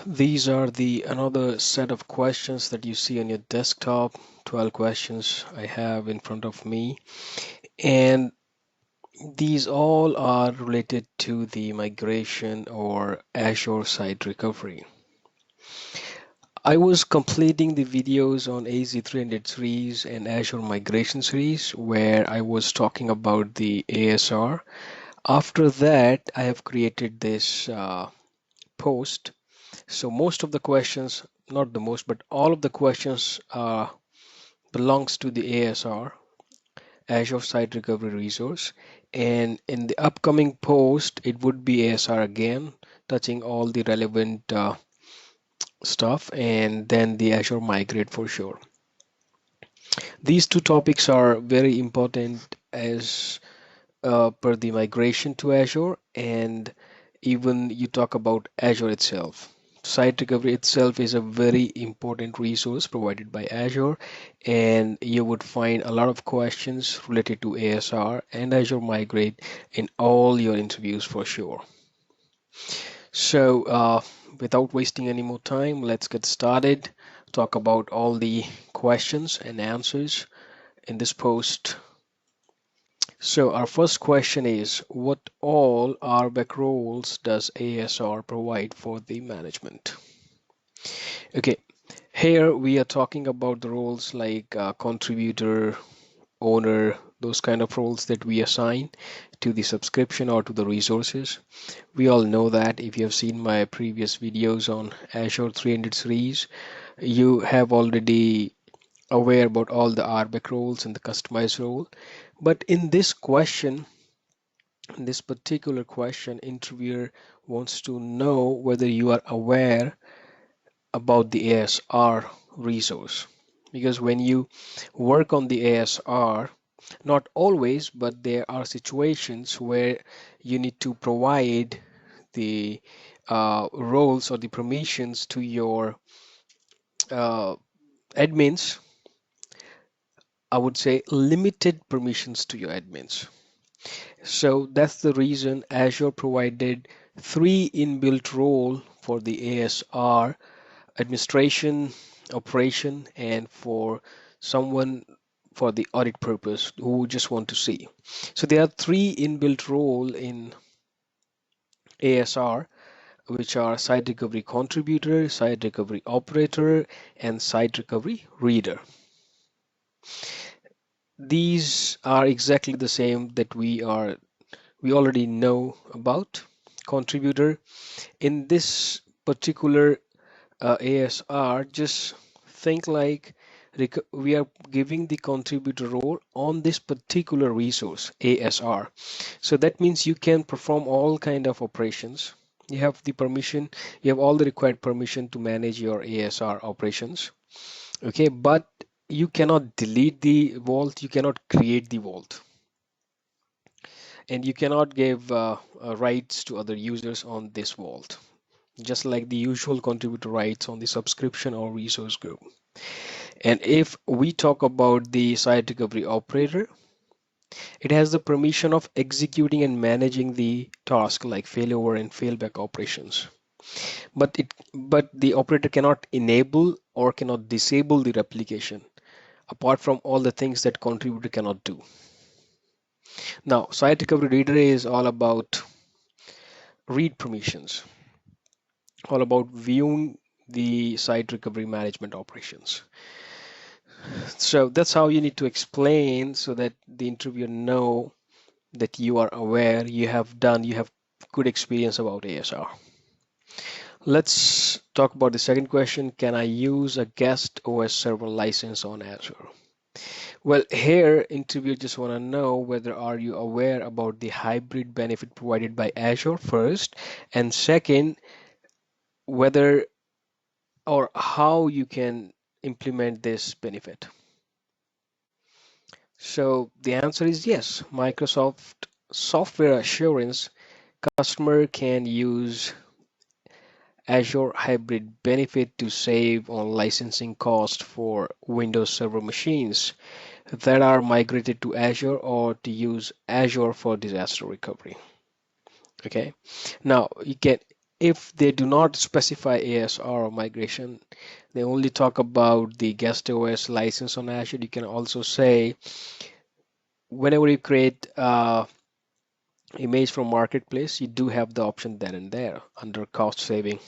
These are the another set of questions that you see on your desktop. 12 questions I have in front of me, and these all are related to the migration or Azure site recovery. I was completing the videos on AZ300 series and Azure migration series where I was talking about the ASR. After that, I have created this post. So most of the questions, not the most, but all of the questions belongs to the ASR, Azure Site Recovery Resource. And in the upcoming post, it would be ASR again, touching all the relevant stuff, and then the Azure Migrate for sure. These two topics are very important as per the migration to Azure, and even you talk about Azure itself. Site recovery itself is a very important resource provided by Azure, and you would find a lot of questions related to ASR and Azure Migrate in all your interviews for sure. So, without wasting any more time, let's get started. Talk about all the questions and answers in this post. So our first question is, what all RBAC roles does ASR provide for the management? Okay, here we are talking about the roles like contributor, owner, those kind of roles that we assign to the subscription or to the resources. We all know that if you have seen my previous videos on Azure 300 series, you have already aware about all the RBAC roles and the customized role. But in this question, in this particular question, interviewer wants to know whether you are aware about the ASR resource. Because when you work on the ASR, not always, but there are situations where you need to provide the roles or the permissions to your uh, admins. I would say limited permissions to your admins. So that's the reason Azure provided three inbuilt role for the ASR administration, operation, and for someone for the audit purpose who just want to see. So there are three inbuilt role in ASR, which are site recovery contributor, site recovery operator, and site recovery reader. These are exactly the same that we already know about. Contributor in this particular ASR, just think like we are giving the contributor role on this particular resource ASR. So that means you can perform all kind of operations. You have the permission, you have all the required permission to manage your ASR operations. Okay, but you cannot delete the vault, you cannot create the vault, and you cannot give rights to other users on this vault, just like the usual contributor rights on the subscription or resource group. And if we talk about the site recovery operator, it has the permission of executing and managing the task like failover and failback operations. But the operator cannot enable or cannot disable the replication, apart from all the things that contributor cannot do. Now, site recovery reader is all about read permissions, all about viewing the site recovery management operations. So that's how you need to explain so that the interviewer know that you are aware, you have good experience about ASR. Let's talk about the second question. Can I use a guest OS server license on Azure? Well, here interviewer just want to know whether are you aware about the hybrid benefit provided by Azure first, and second, whether or how you can implement this benefit. So the answer is yes. Microsoft Software Assurance customer can use Azure Hybrid Benefit to save on licensing cost for Windows Server machines that are migrated to Azure or to use Azure for disaster recovery. Okay, now if they do not specify ASR or migration, they only talk about the guest OS license on Azure, you can also say whenever you create image from marketplace, you do have the option then and there under cost saving.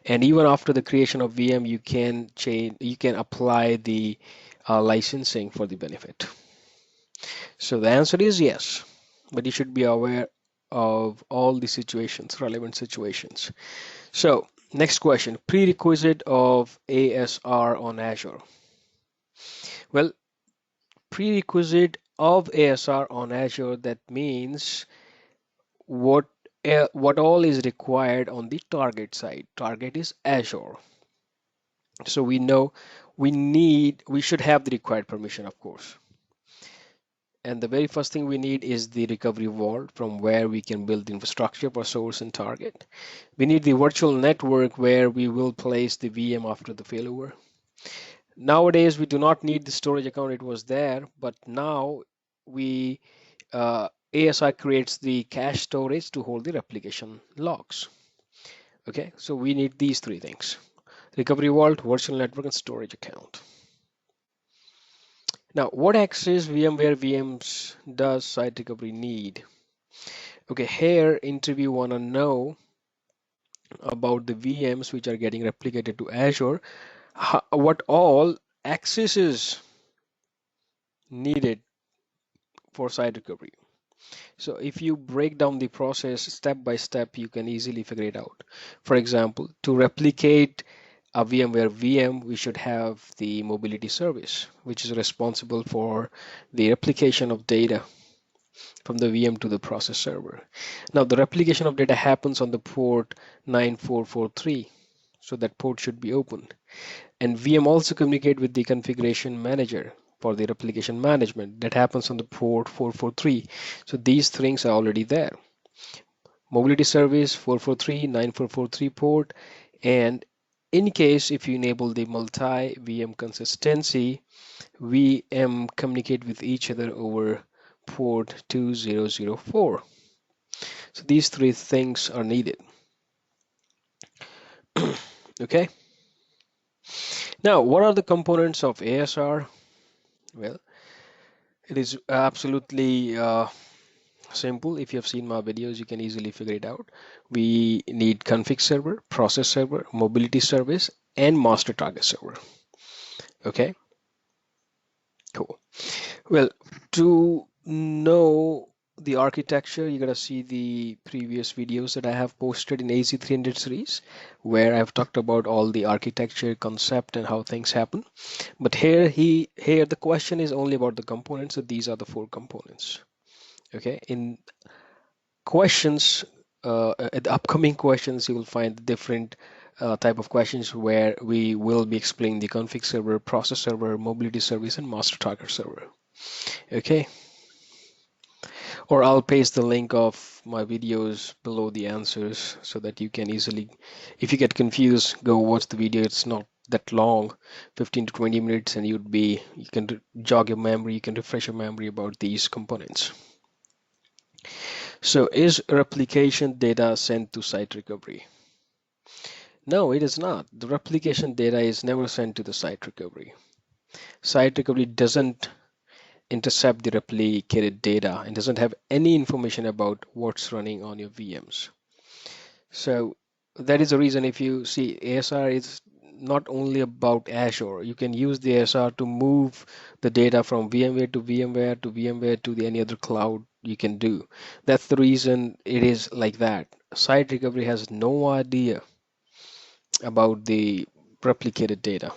And even after the creation of VM, you can change, you can apply the licensing for the benefit. So the answer is yes, but you should be aware of all the situations, relevant situations. So next question, prerequisite of ASR on Azure. Well, prerequisite of ASR on Azure, that means what what all is required on the target side. Target is Azure. So we know we should have the required permission, of course. And the very first thing we need is the recovery vault from where we can build the infrastructure for source and target. We need the virtual network where we will place the VM after the failover. Nowadays, we do not need the storage account. It was there, but now we ASI creates the cache storage to hold the replication logs. Okay, so we need these three things: recovery vault, virtual network, and storage account. Now, what access VMware VMs does site recovery need? Okay, here interview wanna know about the VMs which are getting replicated to Azure, what all accesses needed for site recovery. So if you break down the process step by step, you can easily figure it out. For example, to replicate a VMware VM, we should have the mobility service, which is responsible for the replication of data from the VM to the process server. Now, the replication of data happens on the port 9443, so that port should be open. And VM also communicate with the configuration manager for the replication management that happens on the port 443. So these things are already there. Mobility service 443, 9443 port, and in case if you enable the multi VM consistency, VM communicate with each other over port 2004. So these three things are needed. Okay. Now, what are the components of ASR? Well, it is absolutely simple. If you have seen my videos, you can easily figure it out. We need config server, process server, mobility service, and master target server. Okay, cool. Well, to know the architecture, you gotta see the previous videos that I have posted in AZ300 series, where I've talked about all the architecture concept and how things happen. But here the question is only about the components. So these are the four components. Okay, in questions, at the upcoming questions, you will find different type of questions where we will be explaining the config server, process server, mobility service, and master target server. Okay, or I'll paste the link of my videos below the answers so that you can easily, if you get confused, go watch the video. It's not that long, 15 to 20 minutes, and you can jog your memory, you can refresh your memory about these components. So is replication data sent to site recovery? No, it is not. The replication data is never sent to the site recovery. Site recovery doesn't intercept the replicated data and doesn't have any information about what's running on your VMs. So that is the reason if you see ASR is not only about Azure. You can use the ASR to move the data from VMware to VMware to VMware to any other cloud you can do. That's the reason it is like that. Site recovery has no idea about the replicated data.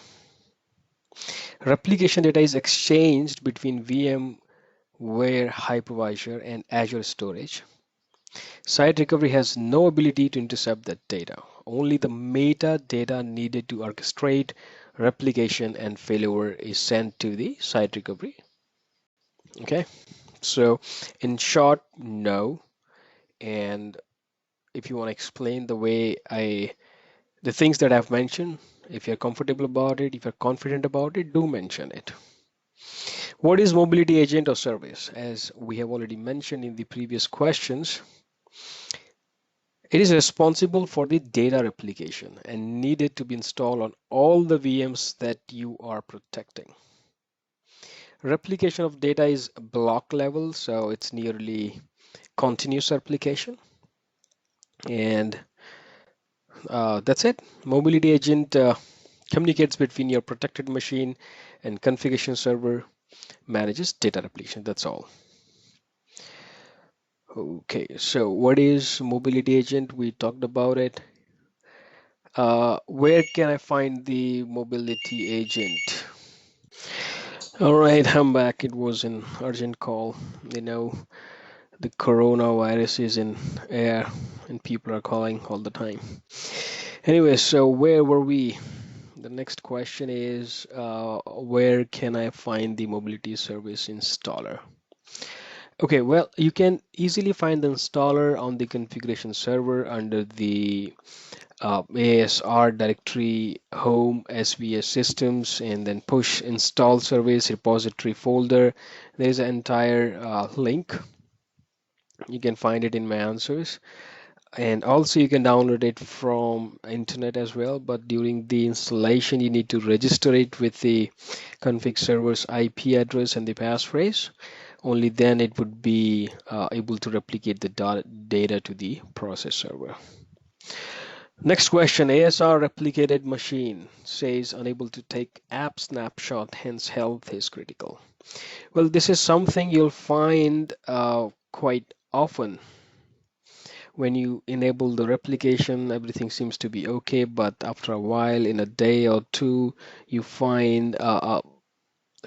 Replication data is exchanged between VMware hypervisor and Azure storage. Site recovery has no ability to intercept that data. Only the metadata needed to orchestrate replication and failover is sent to the site recovery. Okay, so in short, no. And if you want to explain the things that I've mentioned, if you're comfortable about it, if you're confident about it, do mention it. What is mobility agent or service? As we have already mentioned in the previous questions, It is responsible for the data replication and needed to be installed on all the VMs that you are protecting. Replication of data is block level, so it's nearly continuous replication. And that's it. Mobility agent communicates between your protected machine and configuration server, manages data replication. That's all. Okay, so what is mobility agent? We talked about it. Where can I find the mobility agent? All right, I'm back. It was an urgent call. You know, the coronavirus is in air and people are calling all the time. Anyway, so where were we? The next question is where can I find the mobility service installer? Okay, well, you can easily find the installer on the configuration server under the ASR directory, home, SVS systems, and then push install service repository folder. There's an entire link. You can find it in my answers. And also you can download it from internet as well, but during the installation you need to register it with the config server's IP address and the passphrase. Only then it would be able to replicate the data to the process server. Next question, ASR replicated machine says unable to take app snapshot, hence health is critical. Well, this is something you'll find quite often. When you enable the replication, everything seems to be okay, but after a while, in a day or two, you find a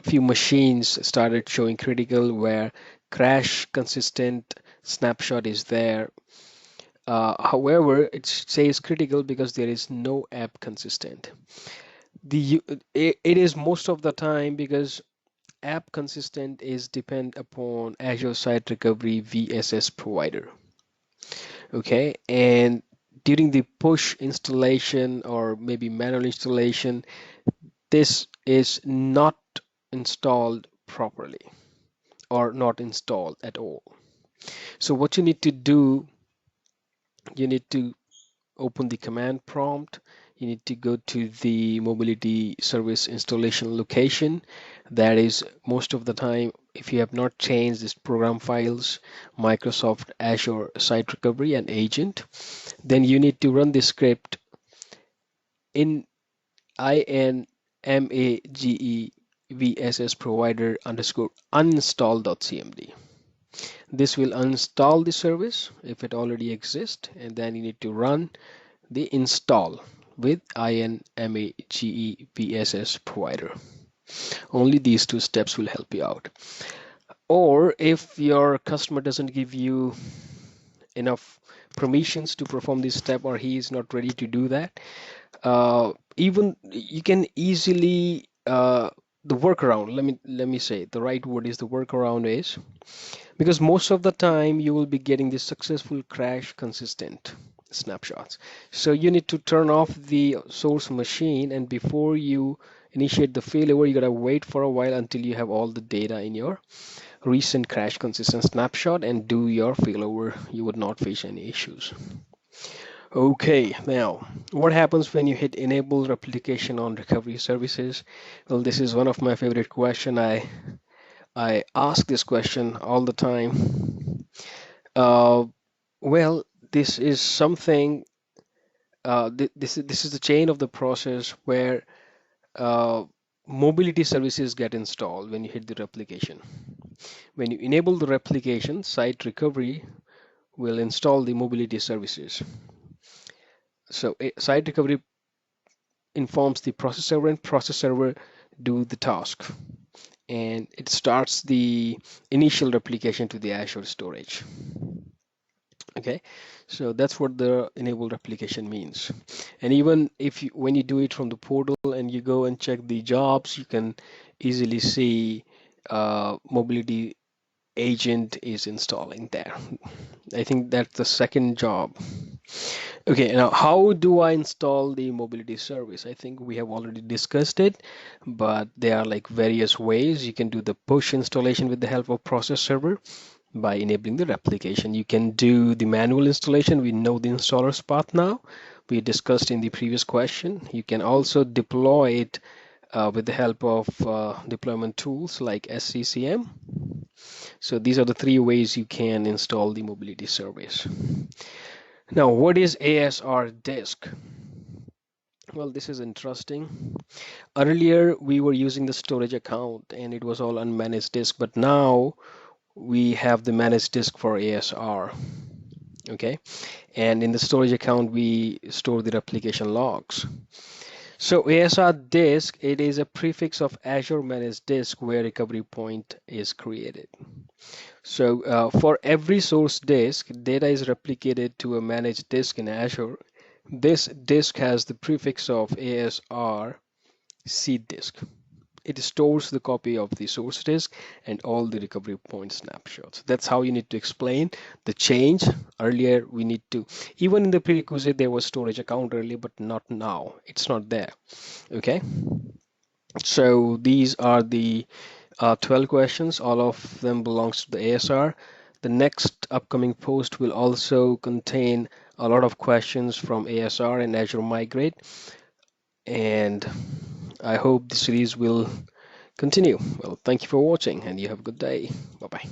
few machines started showing critical where crash consistent snapshot is there. However, it says critical because there is no app consistent. It is most of the time because app consistent is depend upon Azure Site Recovery VSS provider. Okay, and during the push installation or maybe manual installation, this is not installed properly or not installed at all. So what you need to do, you need to open the command prompt. You need to go to the mobility service installation location. That is most of the time, if you have not changed this program files, Microsoft Azure Site Recovery and Agent, then you need to run the script in inmagevss provider underscore uninstall.cmd. This will uninstall the service if it already exists, and then you need to run the install with inmagevss provider. Only these two steps will help you out. Or if your customer doesn't give you enough permissions to perform this step, or he is not ready to do that, even you can easily the workaround, let me say the right word is the workaround is, because most of the time you will be getting this successful crash consistent snapshots. So you need to turn off the source machine, and before you initiate the failover, you gotta wait for a while until you have all the data in your recent crash consistent snapshot and do your failover. You would not face any issues. Okay, now what happens when you hit enable replication on recovery services? Well, this is one of my favorite question. I ask this question all the time. Uh, well, this is something. This is the chain of the process where uh, mobility services get installed when you hit the replication. When you enable the replication, site recovery will install the mobility services. So site recovery informs the process server, and process server do the task, and it starts the initial replication to the Azure storage. Okay, so that's what the enable replication means. And even if you, when you do it from the portal and you go and check the jobs, you can easily see mobility agent is installing there. I think that's the second job. Okay, now how do I install the mobility service? I think we have already discussed it, but there are like various ways. You can do the push installation with the help of process server. by enabling the replication. You can do the manual installation. We know the installer's path now. We discussed in the previous question. You can also deploy it with the help of deployment tools like SCCM. So these are the three ways you can install the mobility service. Now, what is ASR disk? Well, this is interesting. Earlier, we were using the storage account and it was all unmanaged disk, but now we have the managed disk for ASR. Okay, and in the storage account, we store the replication logs. So ASR disk, it is a prefix of Azure managed disk where recovery point is created. So for every source disk, data is replicated to a managed disk in Azure. This disk has the prefix of ASR seed disk. It stores the copy of the source disk and all the recovery point snapshots. That's how you need to explain the change. Earlier, we need to, even in the prerequisite, there was storage account earlier, but not now. It's not there. Okay. So these are the 12 questions. All of them belongs to the ASR. The next upcoming post will also contain a lot of questions from ASR and Azure Migrate. And I hope the series will continue. Well, thank you for watching and you have a good day. Bye bye.